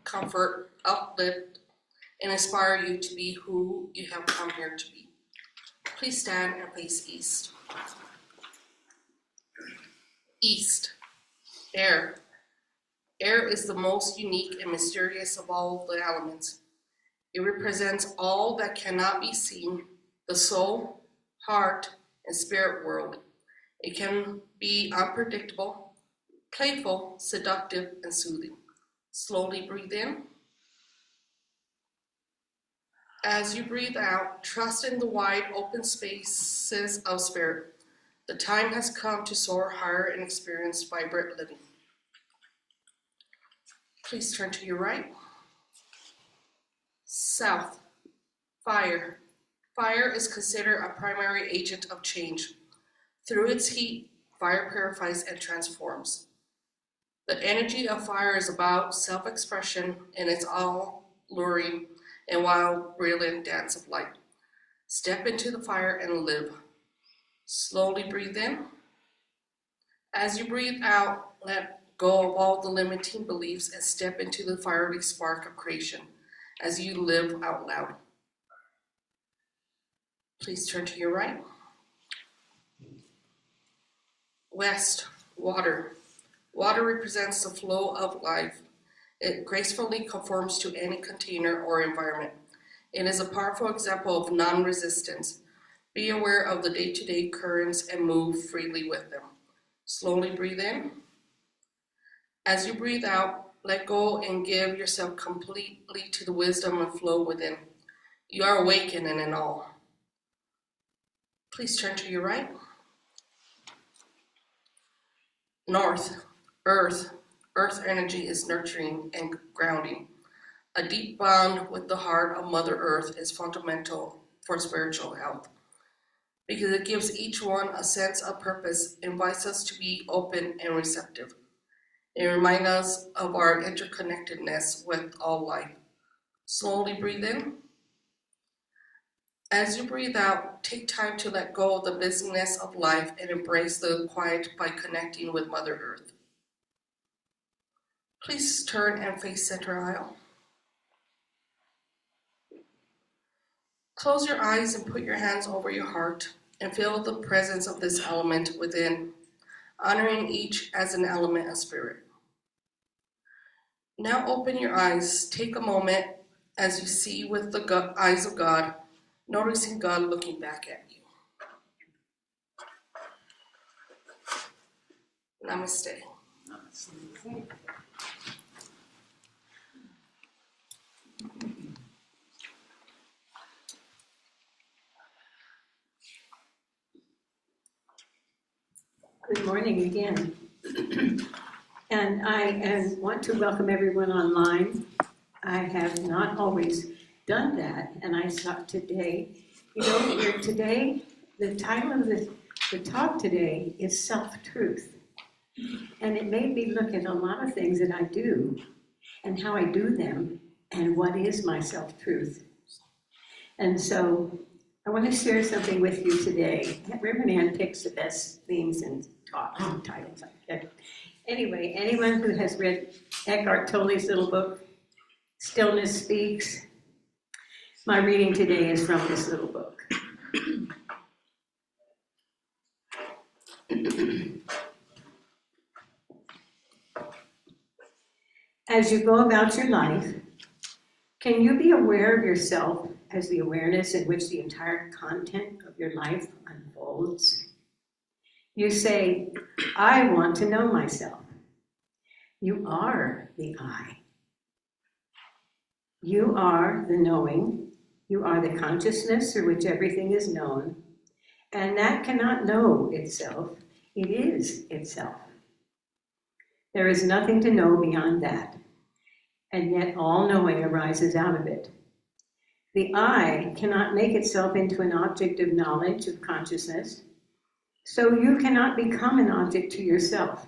comfort, uplift, and inspire you to be who you have come here to be. Please stand and face east. East. Air. Air is the most unique and mysterious of all the elements. It represents all that cannot be seen, the soul, heart, and spirit world. It can be unpredictable, playful, seductive, and soothing. Slowly breathe in. As you breathe out, trust in the wide open spaces of spirit. The time has come to soar higher and experience vibrant living. Please turn to your right. South. Fire. Fire is considered a primary agent of change. Through its heat, fire purifies and transforms. The energy of fire is about self-expression and its all-luring and wild, brilliant dance of light. Step into the fire and live. Slowly breathe in. As you breathe out, let go of all the limiting beliefs and step into the fiery spark of creation as you live out loud. Please turn to your right. West, water. Water represents the flow of life. It gracefully conforms to any container or environment. It is a powerful example of non-resistance. Be aware of the day-to-day currents and move freely with them. Slowly breathe in. As you breathe out, let go and give yourself completely to the wisdom and flow within. You are awakened and in awe. Please turn to your right. North, earth. Earth energy is nurturing and grounding. A deep bond with the heart of Mother Earth is fundamental for spiritual health because it gives each one a sense of purpose, invites us to be open and receptive. It reminds us of our interconnectedness with all life. Slowly breathe in. As you breathe out, take time to let go of the busyness of life and embrace the quiet by connecting with Mother Earth. Please turn and face center aisle. Close your eyes and put your hands over your heart and feel the presence of this element within, honoring each as an element of spirit. Now open your eyes. Take a moment as you see with the eyes of God, noticing God looking back at you. Namaste. Namaste. Good morning again. And I want to welcome everyone online. I have not always done that, and I thought today, today, the title of the talk today is Self-Truth. And it made me look at a lot of things that I do and how I do them and what is my self-truth. And so I want to share something with you today. Rev Ann picks the best themes and talks and titles like that. Anyway, anyone who has read Eckhart Tolle's little book, Stillness Speaks, my reading today is from this little book. As you go about your life, can you be aware of yourself as the awareness in which the entire content of your life unfolds? You say, I want to know myself. You are the I. You are the knowing. You are the consciousness through which everything is known. And that cannot know itself. It is itself. There is nothing to know beyond that. And yet all knowing arises out of it. The I cannot make itself into an object of knowledge, of consciousness, so you cannot become an object to yourself.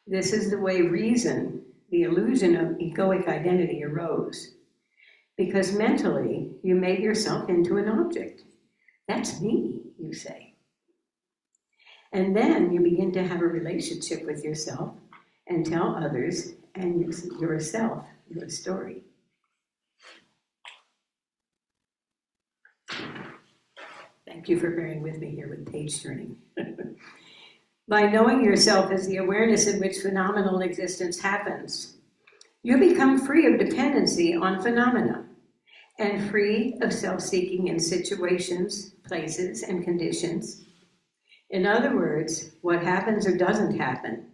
This is the way reason, the illusion of egoic identity, arose. Because mentally, you made yourself into an object. That's me, you say. And then you begin to have a relationship with yourself and tell others and yourself you a story. Thank you for bearing with me here with page turning. By knowing yourself as the awareness in which phenomenal existence happens, you become free of dependency on phenomena and free of self-seeking in situations, places, and conditions. In other words, what happens or doesn't happen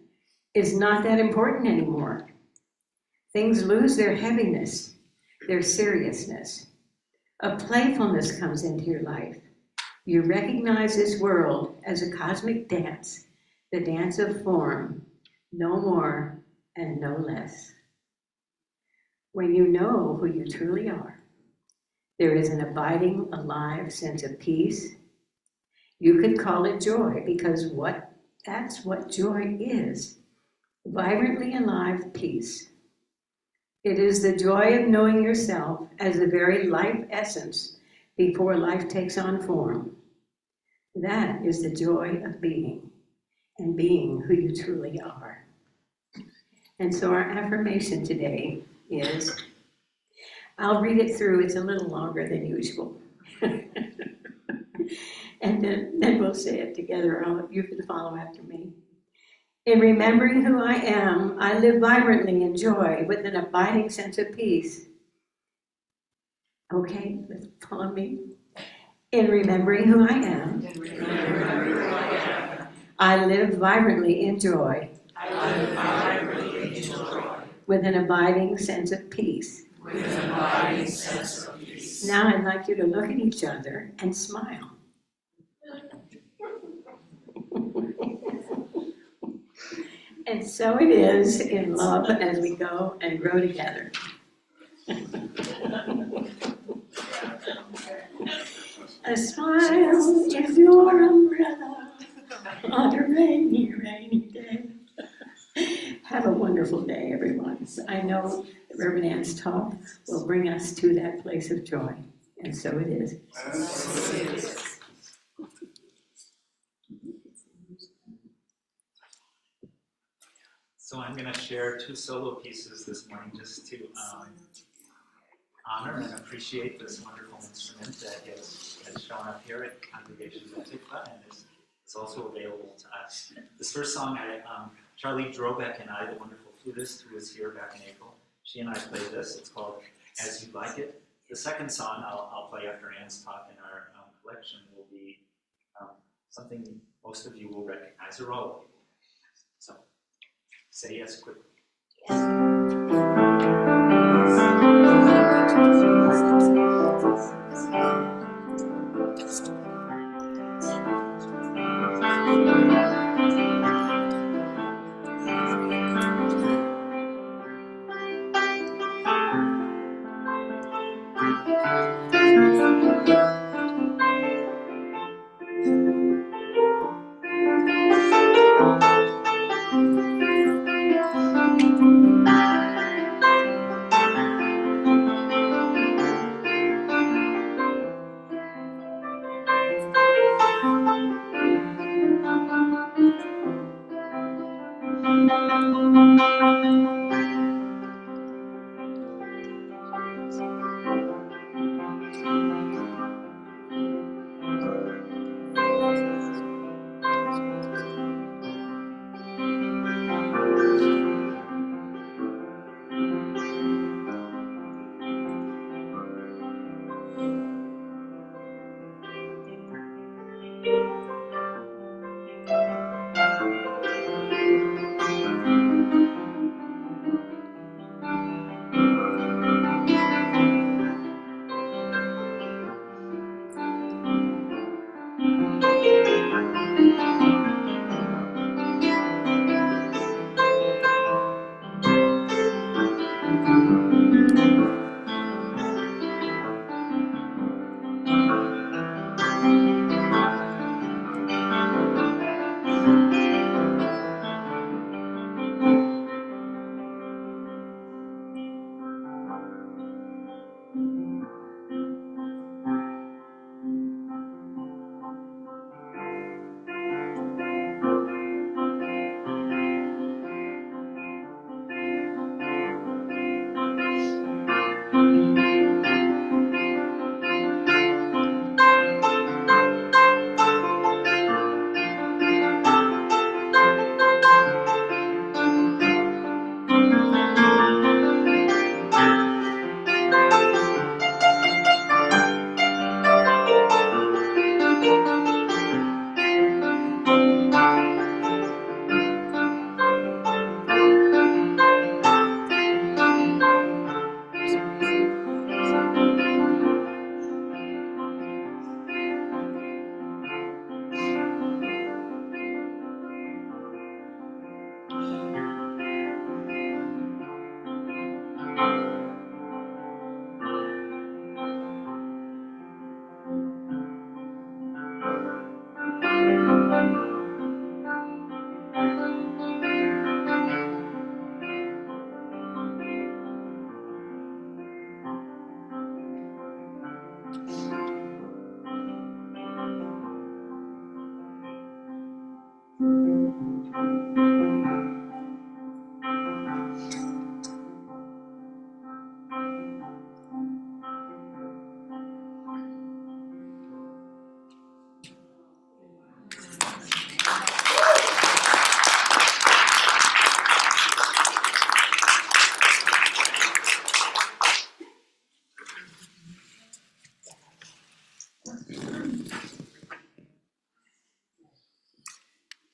is not that important anymore. Things lose their heaviness, their seriousness. A playfulness comes into your life. You recognize this world as a cosmic dance, the dance of form, no more and no less. When you know who you truly are, there is an abiding, alive sense of peace. You could call it joy because that's what joy is. Vibrantly alive peace. It is the joy of knowing yourself as the very life essence before life takes on form. That is the joy of being and being who you truly are. And so our affirmation today is, I'll read it through, it's a little longer than usual. And then we'll say it together. You can follow after me. In remembering who I am, I live vibrantly in joy with an abiding sense of peace. Okay, follow me. In remembering who I am, I live vibrantly in joy with an abiding sense of peace. Now I'd like you to look at each other and smile. And so it is in love as we go and grow together. A smile is your umbrella on a rainy, rainy day. Have a wonderful day, everyone. I know that Rev Ann's talk will bring us to that place of joy. And so it is. So I'm going to share 2 solo pieces this morning just to honor and appreciate this wonderful instrument that has shown up here at Congregation of Tikva and is also available to us. This first song, Charlie Drobeck and I, the wonderful flutist who was here back in April, she and I played this. It's called As You Like It. The second song I'll play after Ann's talk in our collection will be something most of you will recognize, or all of you. So say yes quickly.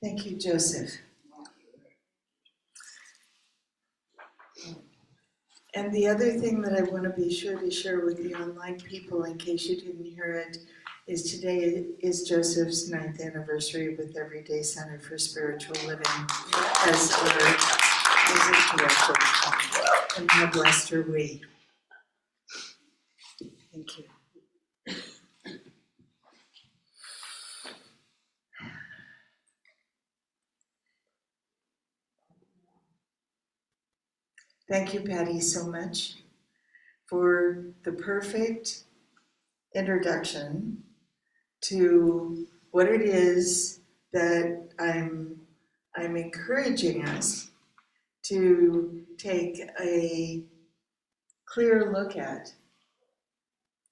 Thank you, Joseph. And the other thing that I want to be sure to share with the online people, in case you didn't hear it, is today is Joseph's 9th anniversary with Everyday Center for Spiritual Living as our music director. And how blessed are we. Thank you. Thank you, Patty, so much for the perfect introduction to what it is that I'm encouraging us to take a clear look at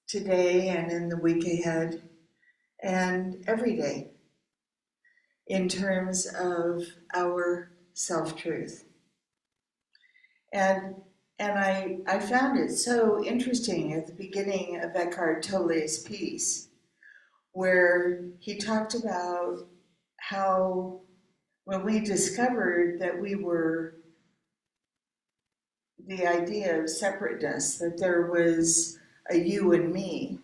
today and in the week ahead and every day in terms of our self-truth. And I found it so interesting at the beginning of Eckhart Tolle's piece, where he talked about how when we discovered that we were the idea of separateness, that there was a you and me,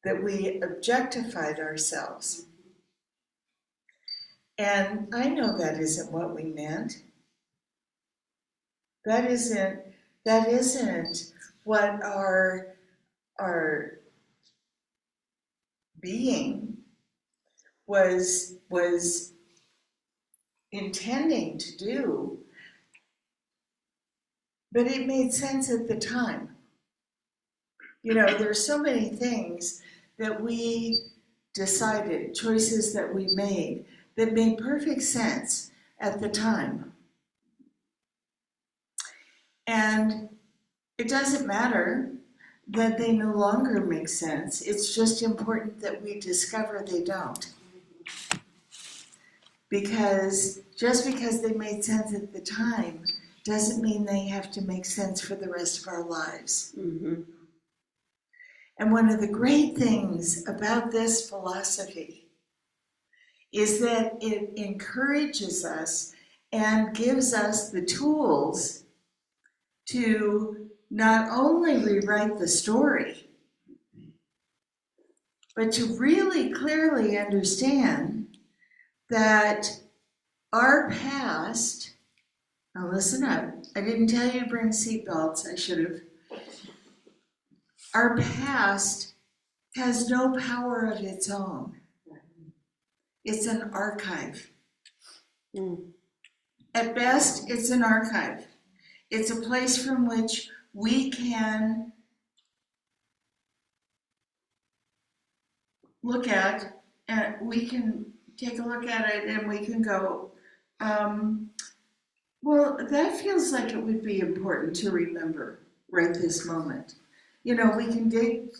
that we objectified ourselves. And I know that isn't what we meant. That isn't what our being was intending to do, but it made sense at the time. You know, there's so many things that we decided, choices that we made, that made perfect sense at the time. And it doesn't matter that they no longer make sense. It's just important that we discover they don't. Because just because they made sense at the time doesn't mean they have to make sense for the rest of our lives. Mm-hmm. And one of the great things about this philosophy is that it encourages us and gives us the tools to not only rewrite the story, but to really clearly understand that our past, now listen up, I didn't tell you to bring seatbelts, I should have. Our past has no power of its own. It's an archive. At best, it's an archive. It's a place from which we can look at, and we can take a look at it and we can go, well, that feels like it would be important to remember. right this moment. You know, we can dig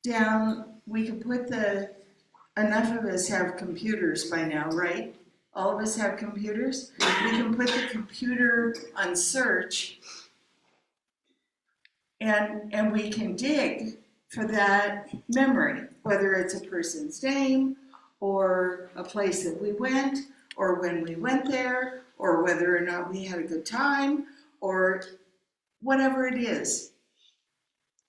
down, we can put enough of us have computers by now, right? All of us have computers. We can put the computer on search and we can dig for that memory, whether it's a person's name or a place that we went or when we went there or whether or not we had a good time or whatever it is.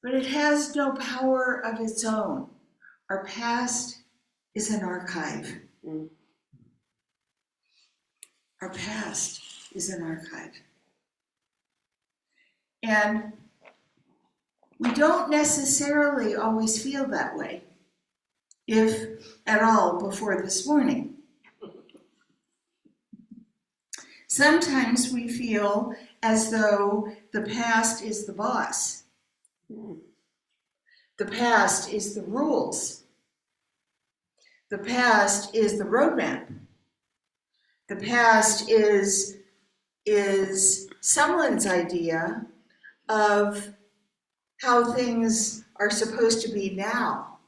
But it has no power of its own. Our past is an archive. Our past is an archive. And we don't necessarily always feel that way, if at all, before this morning. Sometimes we feel as though the past is the boss. The past is the rules. The past is the roadmap. The past is someone's idea of how things are supposed to be now.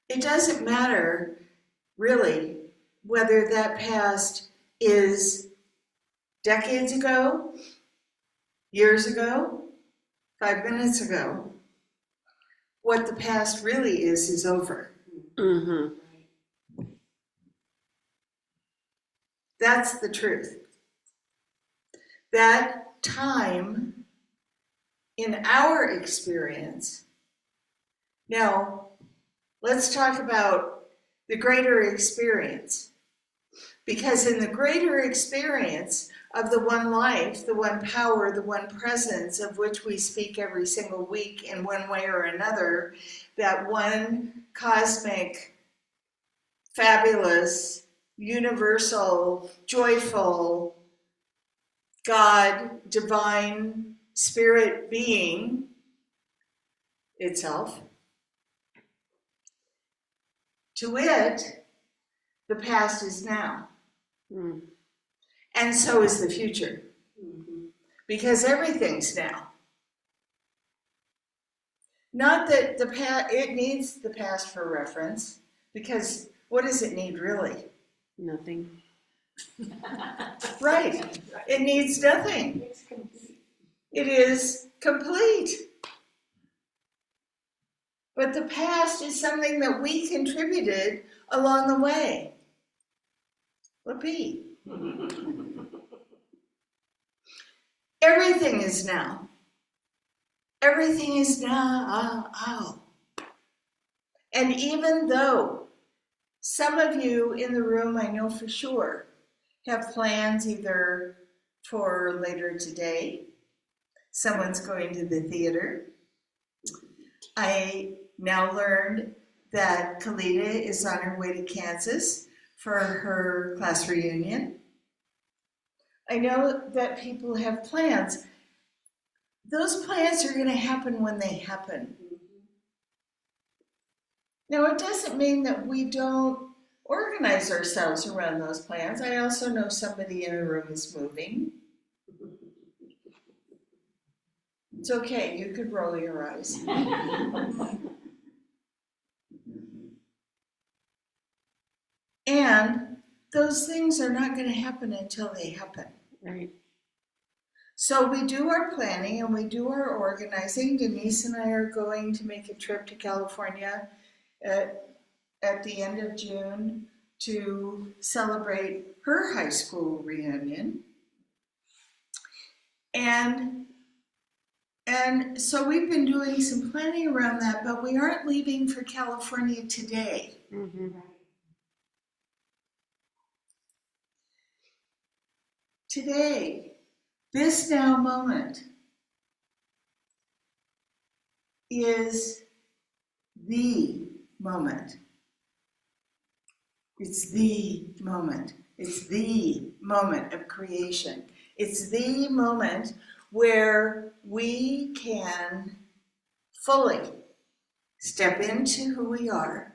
It doesn't matter, really, whether that past is decades ago, years ago, 5 minutes ago. What the past really is over. Mm-hmm. That's the truth. That time in our experience. Now, let's talk about the greater experience. Because in the greater experience of the one life, the one power, the one presence of which we speak every single week in one way or another, that one cosmic, fabulous, universal, joyful, God, divine, spirit being itself. To it, the past is now. And so is the future. Because everything's now. Not that the past, it needs the past for reference, because what does it need really? Nothing. Right. It needs nothing. It is complete. But the past is something that we contributed along the way. What be? Everything is now. Everything is now. And even though some of you in the room, I know for sure, have plans either for later today, someone's going to the theater. I now learned that Kalita is on her way to Kansas for her class reunion. I know that people have plans. Those plans are going to happen when they happen. Now, it doesn't mean that we don't organize ourselves around those plans. I also know somebody in the room is moving. It's okay, you could roll your eyes. And those things are not going to happen until they happen. Right. So we do our planning and we do our organizing. Denise and I are going to make a trip to California at the end of June to celebrate her high school reunion. And so we've been doing some planning around that, but we aren't leaving for California today. Today, this now moment is the moment. It's the moment. It's the moment of creation. It's the moment where we can fully step into who we are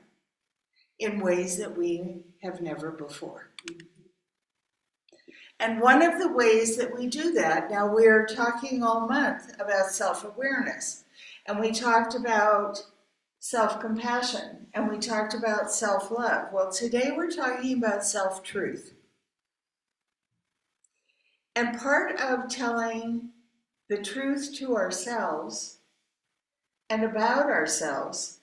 in ways that we have never before. And one of the ways that we do that, now we're talking all month about self-awareness, and we talked about self-compassion, and we talked about self-love. Well, today we're talking about self-truth. And part of telling the truth to ourselves and about ourselves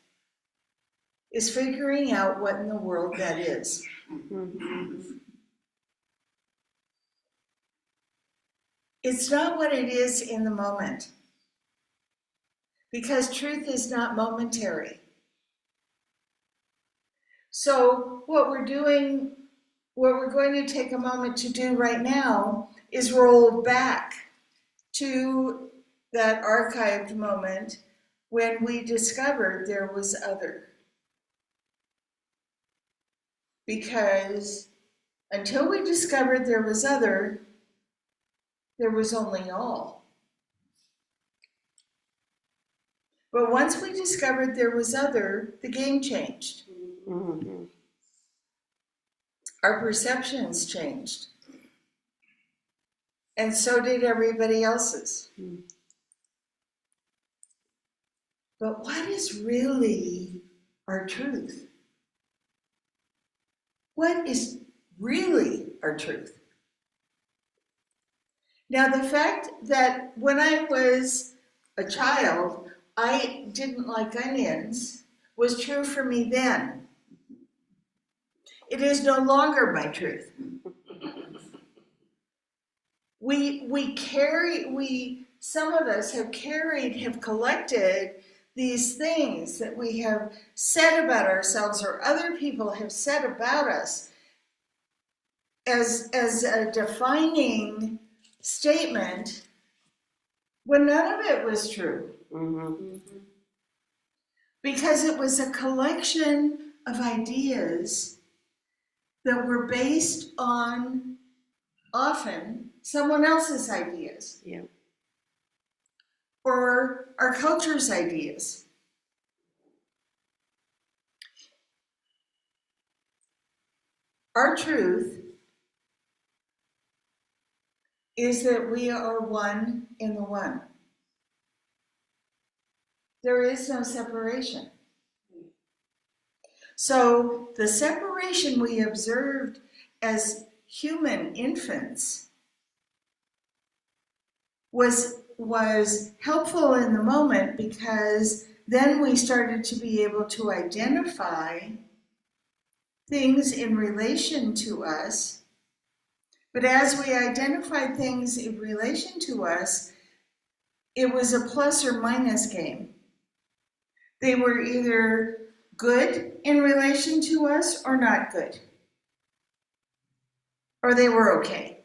is figuring out what in the world that is. It's not what it is in the moment, because truth is not momentary. So what we're going to take a moment to do right now is roll back to that archived moment when we discovered there was other. Because until we discovered there was other, there was only all. But once we discovered there was other, the game changed. Mm-hmm. Our perceptions changed. And so did everybody else's. But what is really our truth? What is really our truth? Now, the fact that when I was a child, I didn't like onions was true for me then. It is no longer my truth. Some of us have collected these things that we have said about ourselves or other people have said about us as a defining statement when none of it was true. Mm-hmm. Because it was a collection of ideas that were based on often someone else's ideas. Yeah. Or our culture's ideas. Our truth is that we are one in the one. There is no separation. So the separation we observed as human infants was helpful in the moment, because then we started to be able to identify things in relation to us. But as we identified things in relation to us, it was a plus or minus game. They were either good in relation to us or not good. Or they were okay.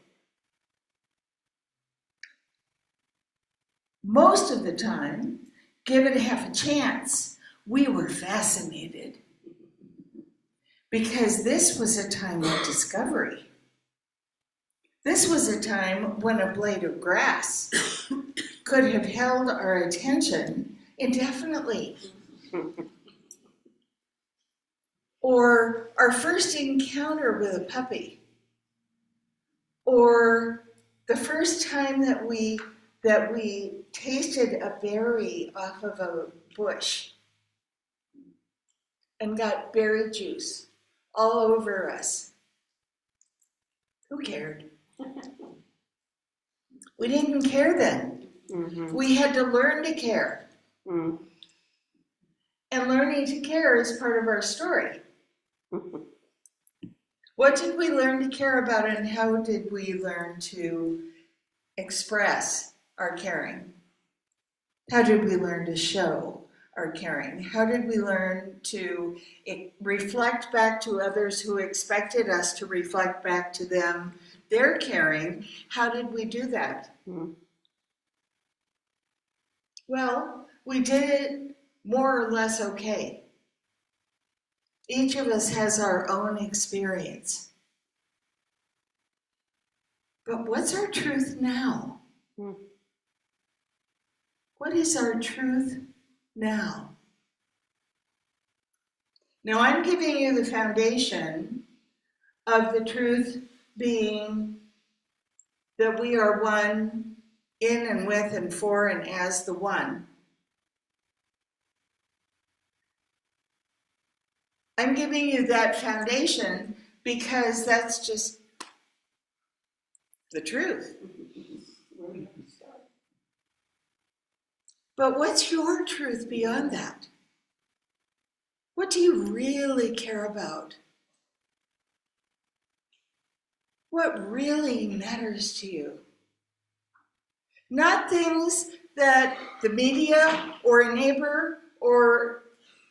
Most of the time, given half a chance, we were fascinated. Because this was a time of discovery. This was a time when a blade of grass could have held our attention indefinitely. Or our first encounter with a puppy. Or the first time that we tasted a berry off of a bush and got berry juice all over us. Who cared? We didn't care then. Mm-hmm. We had to learn to care. Mm-hmm. And learning to care is part of our story. Mm-hmm. What did we learn to care about, and how did we learn to express our caring? How did we learn to show our caring? How did we learn to reflect back to others who expected us to reflect back to them their caring? How did we do that? Mm-hmm. Well, we did it more or less okay. Each of us has our own experience. But what's our truth now? Mm-hmm. What is our truth now? Now I'm giving you the foundation of the truth being that we are one in and with and for and as the one. I'm giving you that foundation because that's just the truth. But what's your truth beyond that? What do you really care about? What really matters to you? Not things that the media or a neighbor or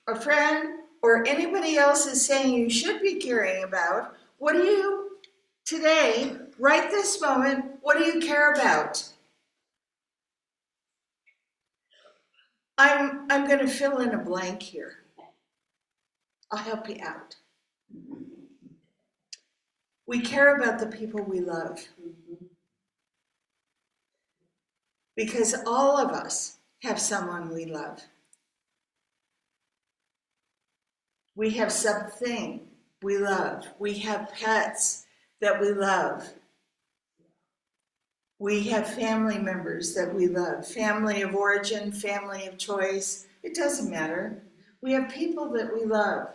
a friend or anybody else is saying you should be caring about. What do you today, right this moment, what do you care about? I'm going to fill in a blank here. I'll help you out. We care about the people we love. Because all of us have someone we love. We have something we love. We have pets that we love. We have family members that we love. Family of origin, family of choice. It doesn't matter. We have people that we love.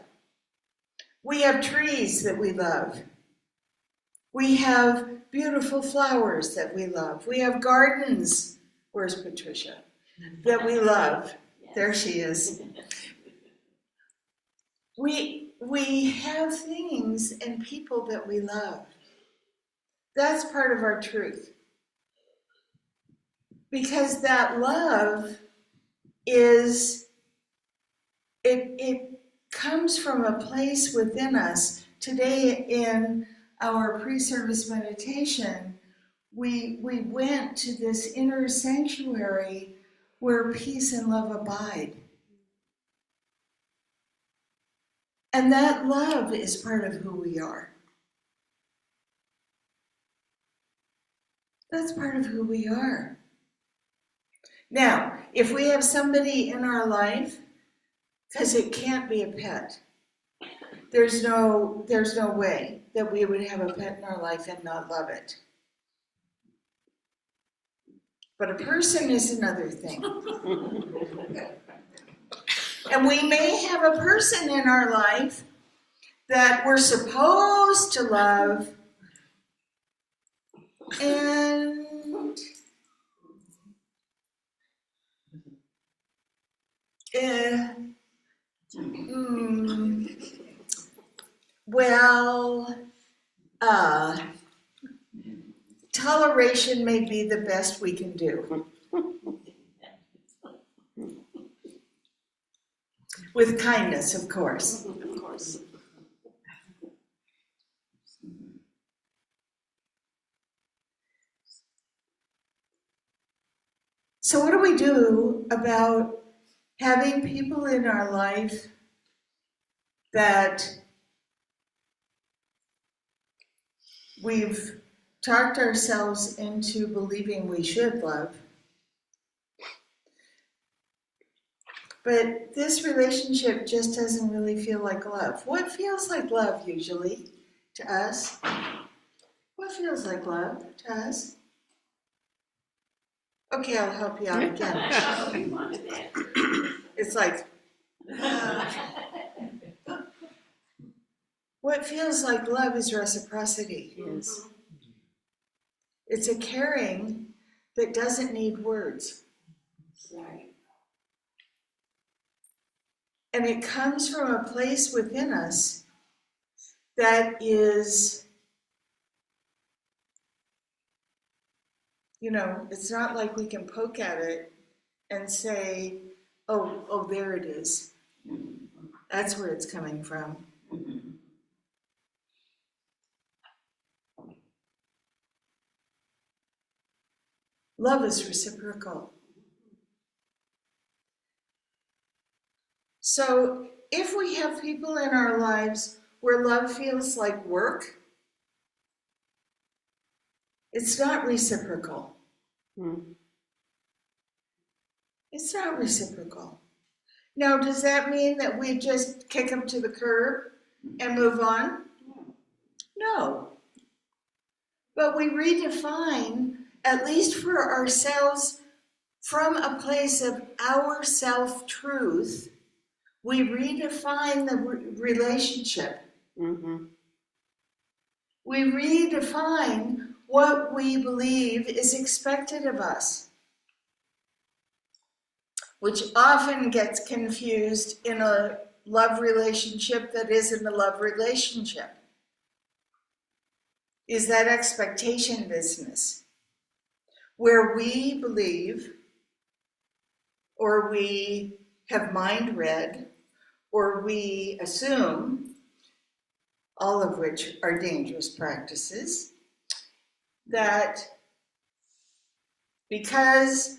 We have trees that we love. We have beautiful flowers that we love. We have gardens. Where's Patricia? That we love. There she is. We have things and people that we love. That's part of our truth. Because that love is, it comes from a place within us. Today in our pre-service meditation, we went to this inner sanctuary where peace and love abide. And that love is part of who we are. That's part of who we are. Now, if we have somebody in our life, because it can't be a pet, there's no way that we would have a pet in our life and not love it. But a person is another thing. And we may have a person in our life that we're supposed to love, and well, toleration may be the best we can do. With kindness, of course. Of course. So what do we do about having people in our life that we've talked ourselves into believing we should love, but this relationship just doesn't really feel like love? What feels like love usually to us? What feels like love to us? Okay, I'll help you out again. It's like, what feels like love is reciprocity. Yes. It's a caring that doesn't need words. Right. And it comes from a place within us that is, it's not like we can poke at it and say, oh, there it is. That's where it's coming from. Love is reciprocal. So if we have people in our lives where love feels like work, it's not reciprocal. It's not reciprocal. Now, does that mean that we just kick them to the curb and move on? No. But we redefine, at least for ourselves, from a place of our self-truth, we redefine the relationship. Mm-hmm. We redefine what we believe is expected of us, which often gets confused in a love relationship that isn't a love relationship. Is that expectation business, where we believe, or we have mind read, or we assume, all of which are dangerous practices, that because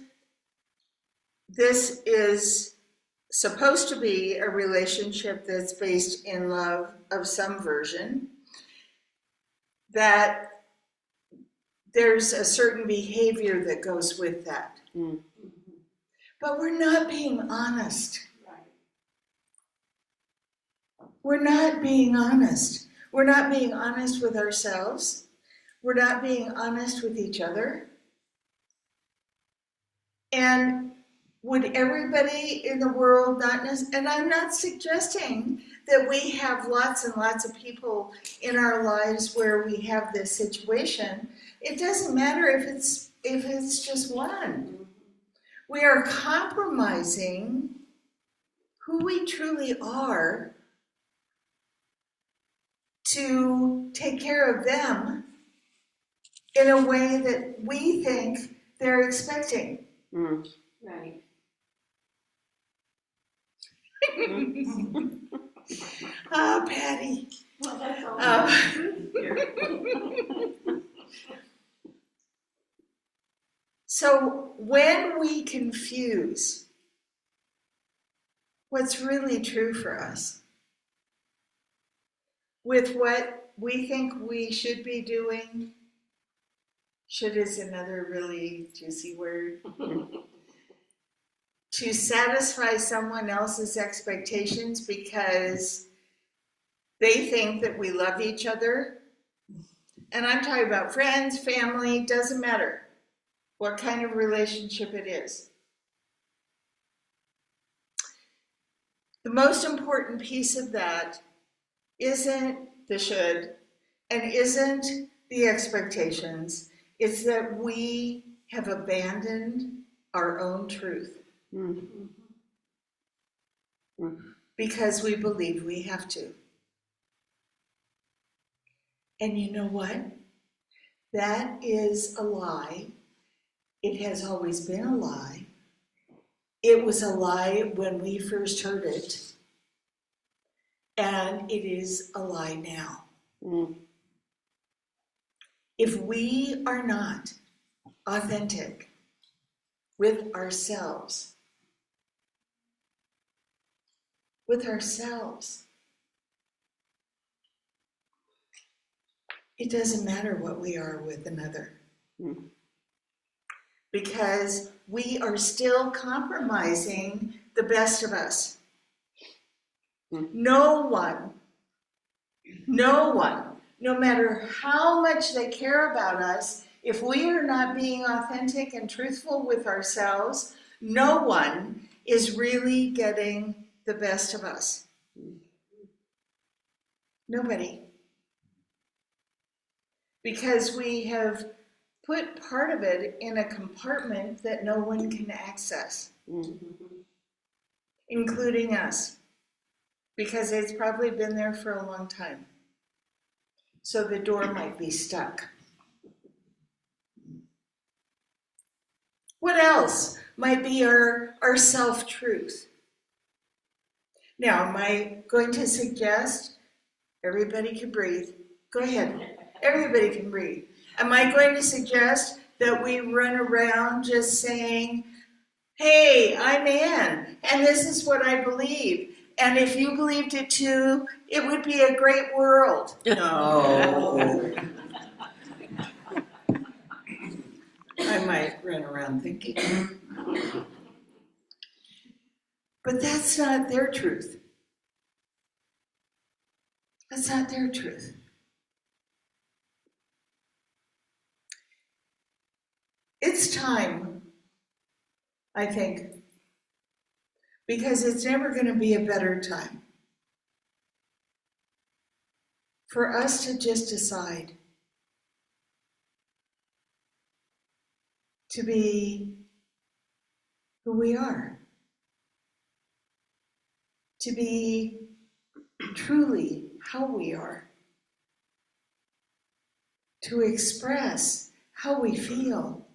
this is supposed to be a relationship that's based in love of some version, that there's a certain behavior that goes with that. Mm-hmm. But we're not being honest. Right. We're not being honest. We're not being honest with ourselves. We're not being honest with each other. And would everybody in the world not necessarily, and I'm not suggesting that we have lots and lots of people in our lives where we have this situation. It doesn't matter if it's just one. We are compromising who we truly are to take care of them in a way that we think they're expecting. Mm. Right. Ah, Patty. Well, that's all. So when we confuse what's really true for us with what we think we should be doing, should is another really juicy word, to satisfy someone else's expectations because they think that we love each other. And I'm talking about friends, family, doesn't matter what kind of relationship it is. The most important piece of that isn't the should and isn't the expectations. It's that we have abandoned our own truth because we believe we have to. And you know what? That is a lie. It has always been a lie. It was a lie when we first heard it, and it is a lie now. Mm. If we are not authentic with ourselves, it doesn't matter what we are with another. Mm. Because we are still compromising the best of us. No one, no matter how much they care about us, if we are not being authentic and truthful with ourselves, no one is really getting the best of us. Nobody. Because we have put part of it in a compartment that no one can access, including us, because it's probably been there for a long time. So the door might be stuck. What else might be our self-truth? Now, am I going to suggest everybody can breathe? Go ahead. Everybody can breathe. Am I going to suggest that we run around just saying, hey, I'm Ann, and this is what I believe. And if you believed it too, it would be a great world. No. I might run around thinking. But that's not their truth. That's not their truth. It's time, I think, because it's never going to be a better time for us to just decide to be who we are, to be truly how we are, to express how we feel.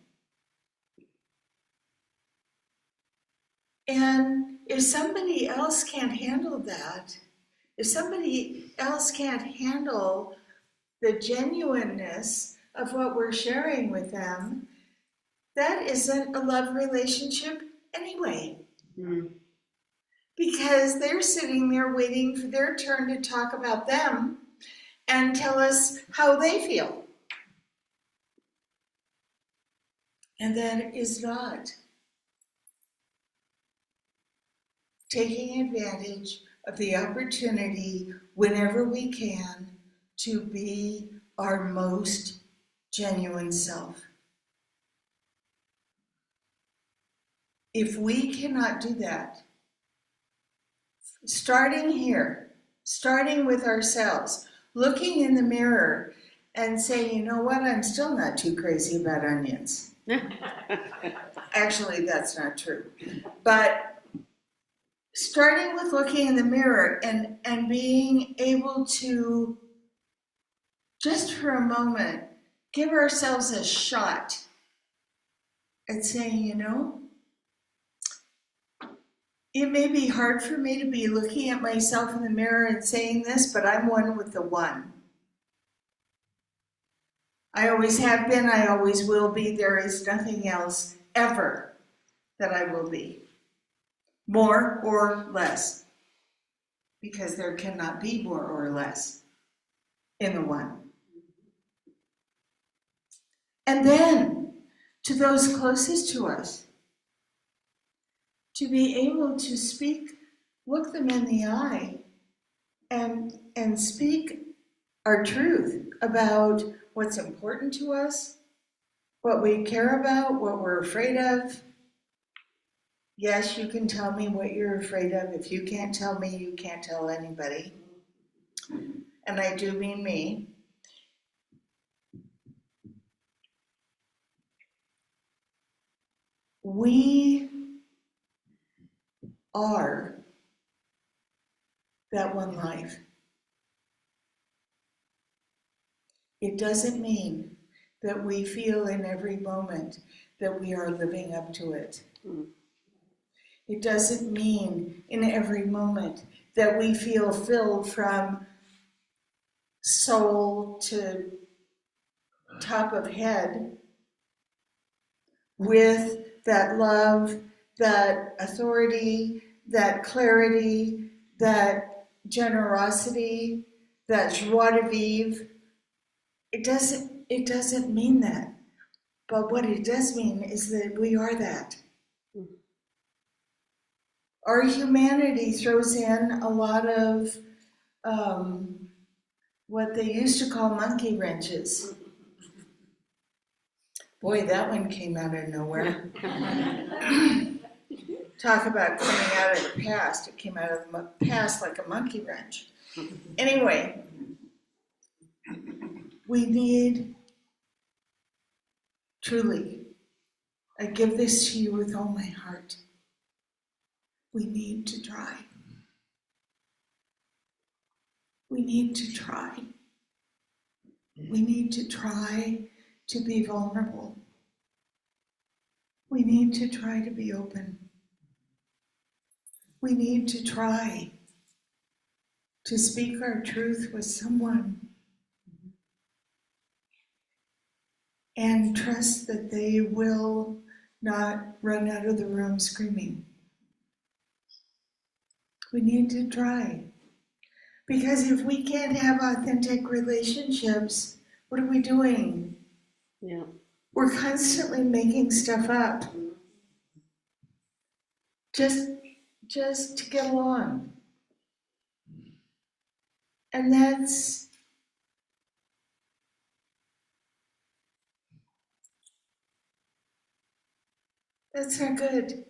And if somebody else can't handle that, if somebody else can't handle the genuineness of what we're sharing with them, that isn't a love relationship anyway. Mm. Because they're sitting there waiting for their turn to talk about them and tell us how they feel. And that is not taking advantage of the opportunity whenever we can to be our most genuine self. If we cannot do that, starting here, starting with ourselves, looking in the mirror and saying, you know what, I'm still not too crazy about onions. Actually, that's not true. But starting with looking in the mirror and being able to, just for a moment, give ourselves a shot at saying, you know, it may be hard for me to be looking at myself in the mirror and saying this, but I'm one with the one. I always have been, I always will be. There is nothing else ever that I will be. More or less. Because there cannot be more or less in the one. And then, to those closest to us, to be able to speak, look them in the eye, and speak our truth about what's important to us, what we care about, what we're afraid of. Yes, you can tell me what you're afraid of. If you can't tell me, you can't tell anybody. And I do mean me. We are that one life. It doesn't mean that we feel in every moment that we are living up to it. It doesn't mean in every moment that we feel filled from soul to top of head with that love, that authority, that clarity, that generosity, that joie de vivre. It doesn't mean that. But what it does mean is that we are that. Our humanity throws in a lot of what they used to call monkey wrenches. Boy, that one came out of nowhere. Talk about coming out of the past. It came out of the past like a monkey wrench. Anyway, we need, truly, I give this to you with all my heart. We need to try. We need to try. We need to try to be vulnerable. We need to try to be open. We need to try to speak our truth with someone and trust that they will not run out of the room screaming. We need to try. Because if we can't have authentic relationships, what are we doing? Yeah. We're constantly making stuff up. Just to get along. And that's That's not good.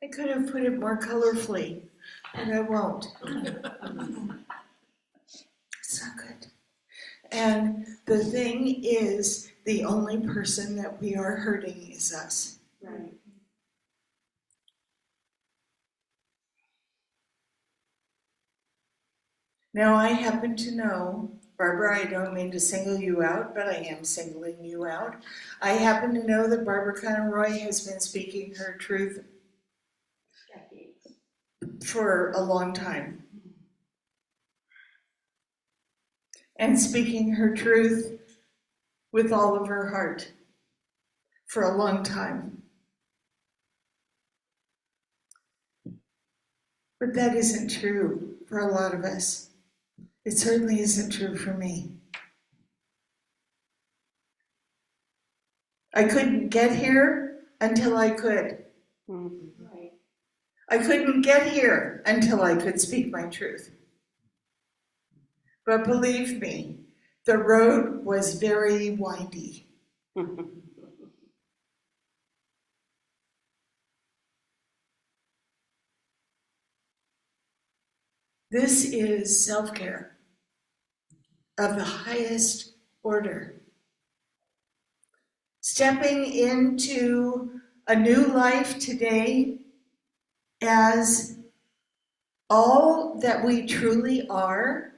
I could have put it more colorfully, but I won't. It's not good. And the thing is, the only person that we are hurting is us. Right. Now, I happen to know, Barbara, I don't mean to single you out, but I am singling you out. I happen to know that Barbara Conroy has been speaking her truth for a long time. And speaking her truth with all of her heart for a long time. But that isn't true for a lot of us. It certainly isn't true for me. I couldn't get here until I could. Right. I couldn't get here until I could speak my truth. But believe me, the road was very windy. This is self-care of the highest order. Stepping into a new life today as all that we truly are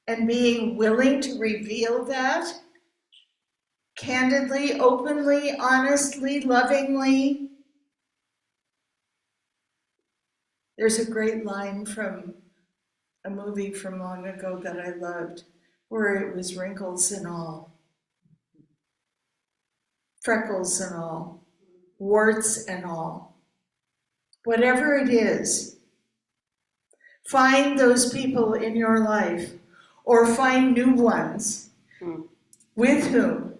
and being willing to reveal that candidly, openly, honestly, lovingly. There's a great line from a movie from long ago that I loved, where it was wrinkles and all, freckles and all, warts and all. Whatever it is, find those people in your life or find new ones with whom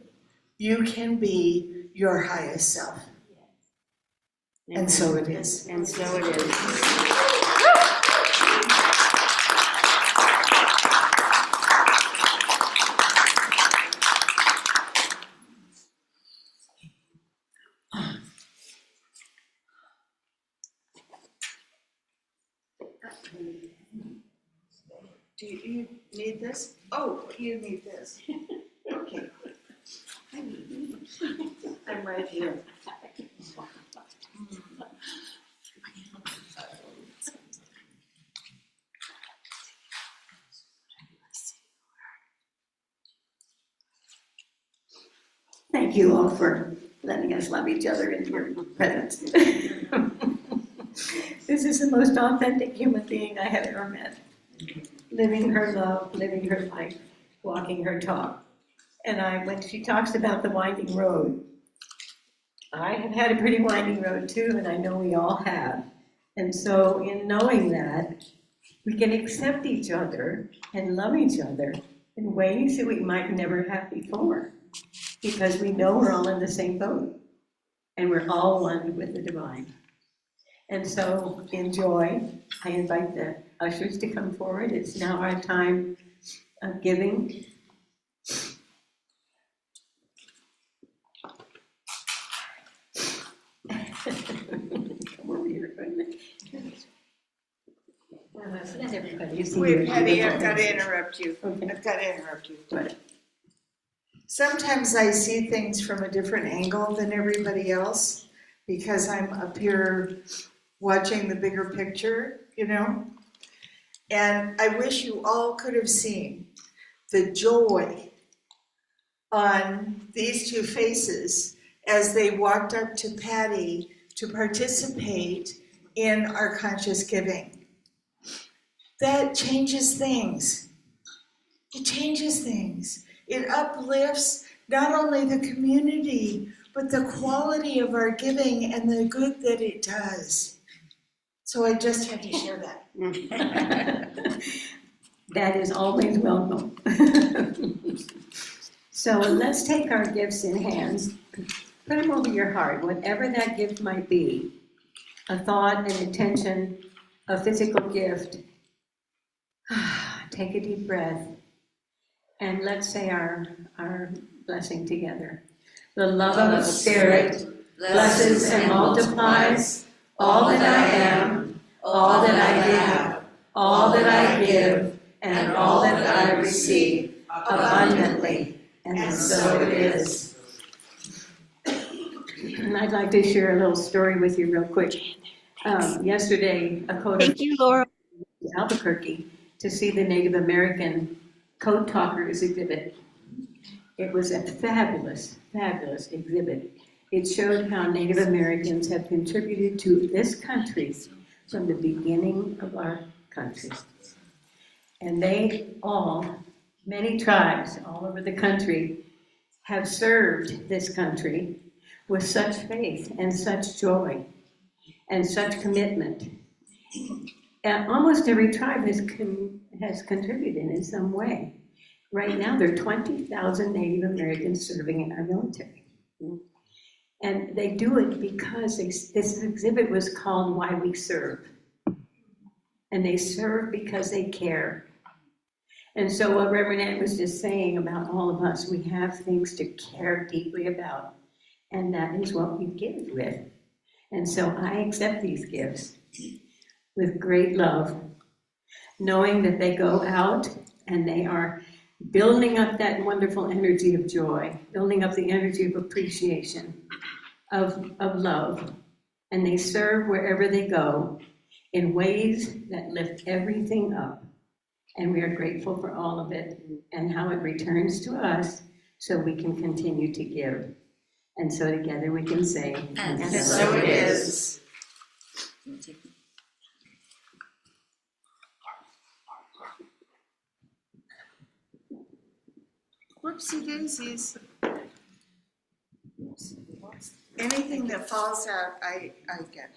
you can be your highest self. And so it is. And so it is. Do you need this? Oh, you need this. Okay. I'm right here. Thank you all for letting us love each other in your presence. This is the most authentic human being I have ever met. Living her love, living her life, walking her talk. And when she talks about the winding road, I have had a pretty winding road too, and I know we all have. And so in knowing that, we can accept each other and love each other in ways that we might never have before, because we know we're all in the same boat, and we're all one with the divine. And so enjoy. I invite the ushers to come forward. It's now our time of giving. Come over here. Let everybody see. Wait, Patty, I've got to interrupt you. Okay. I've got to interrupt you. Right. Sometimes I see things from a different angle than everybody else because I'm up here watching the bigger picture, you know? And I wish you all could have seen the joy on these two faces as they walked up to Patty to participate in our conscious giving. That changes things. It changes things. It uplifts not only the community, but the quality of our giving and the good that it does. So I just had to share that. That is always welcome. So let's take our gifts in hands, put them over your heart, whatever that gift might be, a thought, an intention, a physical gift. Take a deep breath, and let's say our blessing together. The love of the Spirit, blesses and multiplies all that I am, all that I have, all that I give, and all that I receive abundantly. And so it is. And I'd like to share a little story with you real quick. Yesterday, a coder Thank you, Laura. to Albuquerque to see the Native American Code Talkers exhibit. It was a fabulous, fabulous exhibit. It showed how Native Americans have contributed to this country from the beginning of our country. And they all, many tribes all over the country, have served this country with such faith and such joy and such commitment. And almost every tribe has contributed in some way. Right now, there are 20,000 Native Americans serving in our military. And they do it because this exhibit was called Why We Serve. And they serve because they care. And so what Rev Ann was just saying about all of us, we have things to care deeply about. And that is what we give with. And so I accept these gifts with great love, knowing that they go out and they are building up that wonderful energy of joy, building up the energy of appreciation, of love. And they serve wherever they go in ways that lift everything up. And we are grateful for all of it and how it returns to us so we can continue to give. And so together we can say, And so it is. Whoopsie daisies. Anything that falls out, I get.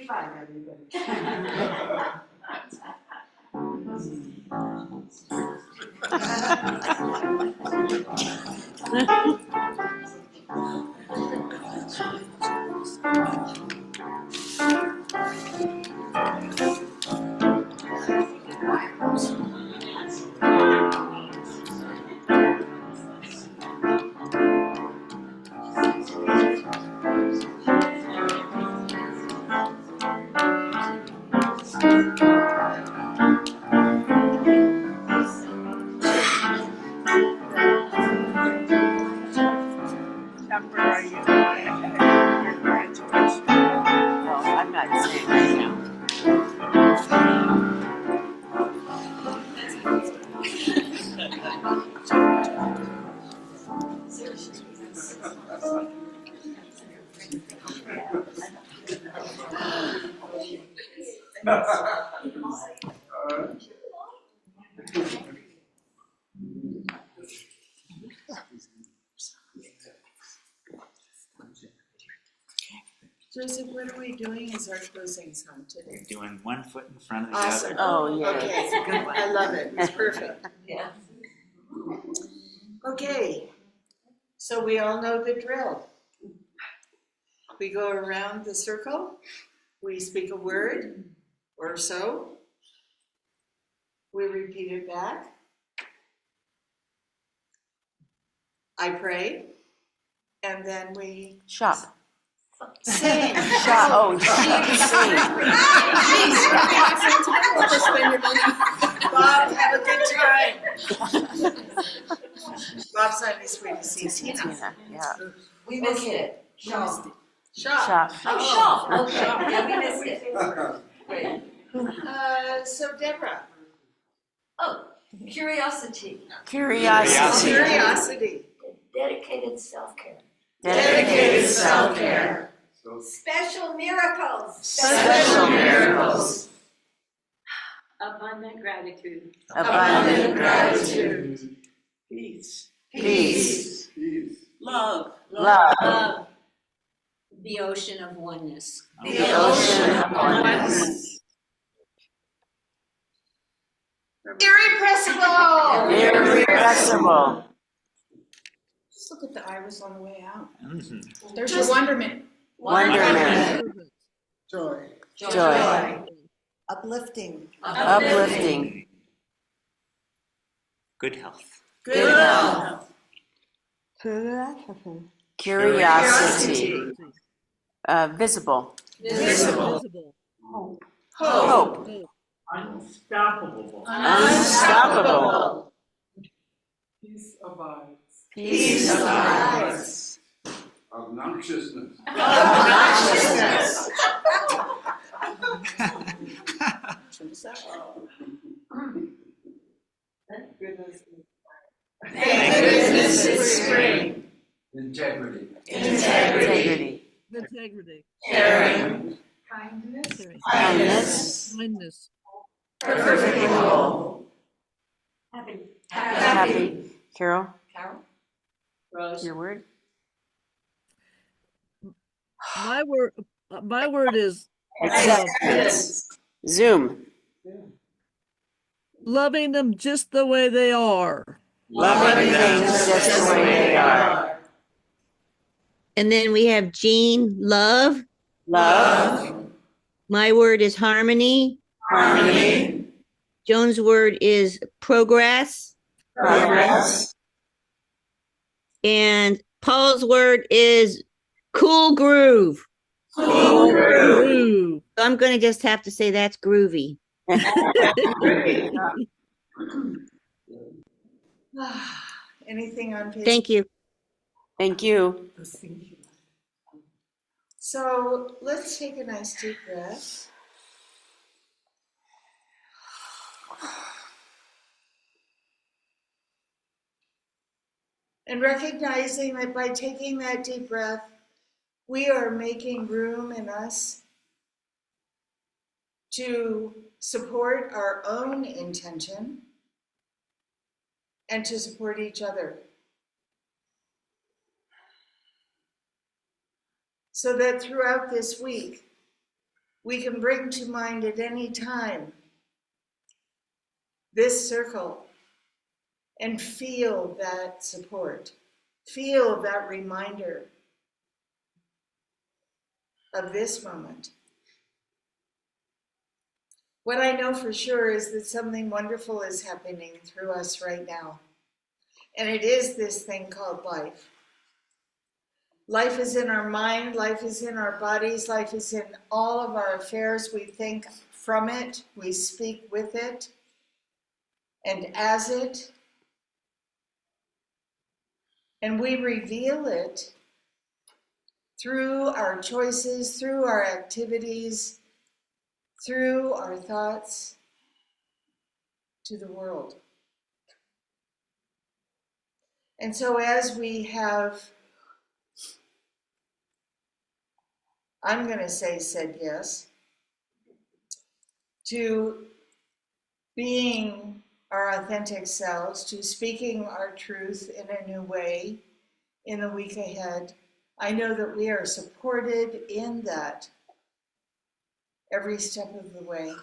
45, everybody. Number are you on your graduation? No, I'm not saying right now. Joseph, what are we doing as our closing song today? You're doing one foot in front of the Awesome. other. Oh, yeah. Okay, I love it. It's perfect. Yeah. Okay, so we all know the drill. We go around the circle, we speak a word or so, we repeat it back. I pray, and then we Shop. sing. Shop. Oh, Bob, have a good time. Bob's on his way to see sing. Tina. Tina, yeah. We missed it. Shop. Shop. Shop. Oh, shop. Okay. Yeah, we missed it. Great. So Deborah, Oh, curiosity, Curiosity. curiosity, dedicated self-care. dedicated self-care, Special miracles. special miracles, Abundant gratitude. abundant gratitude, Peace. Peace. Love. Love. Love. The ocean of oneness. the ocean of oneness, irrepressible, Irrepressible. Just look at the iris on the way out. Mhm. There's your wonderment. Wonderment. Joy. Joy. Uplifting. Uplifting. Good health. good health, Curiosity. Visible. visible, Hope. hope, Unstoppable. unstoppable, Peace abides. peace abides, Obnoxiousness. obnoxiousness, Thank goodness. thank goodness it's spring, Integrity. integrity, Integrity. caring, Kindness. kindness, Kindness. perfectly whole, Happy. happy, Carol, Rose. your word? My word is acceptance, Zoom. loving them just the way they are. Loving things just the way they are. And then we have Jean, love. Love. My word is harmony. harmony, Joan's word is progress. progress, And Paul's word is cool groove. cool groove. Ooh. So I'm going to just have to say that's groovy. Anything on page? Thank you. Thank you. So let's take a nice deep breath. And recognizing that by taking that deep breath, we are making room in us to support our own intention and to support each other. So that throughout this week, we can bring to mind at any time this circle and feel that support, feel that reminder of this moment. What I know for sure is that something wonderful is happening through us right now. And it is this thing called life. Life is in our mind, life is in our bodies, life is in all of our affairs. We think from it, we speak with it, and as it, and we reveal it through our choices, through our activities, through our thoughts to the world. And so as we have, I'm going to say said yes, to being our authentic selves, to speaking our truth in a new way in the week ahead, I know that we are supported in that every step of the way.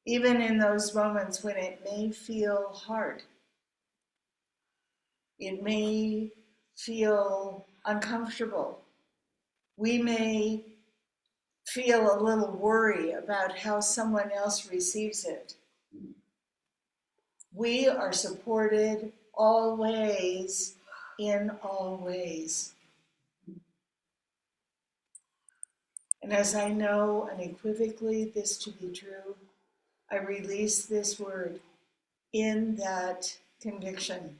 Even in those moments when it may feel hard, it may feel uncomfortable, we may feel a little worry about how someone else receives it. We are supported always, in all ways. And as I know unequivocally this to be true, I release this word in that conviction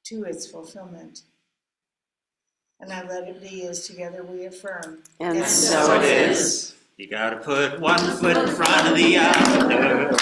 to its fulfillment. And I let it be as together we affirm. And So it is. You gotta put one foot in front of the other.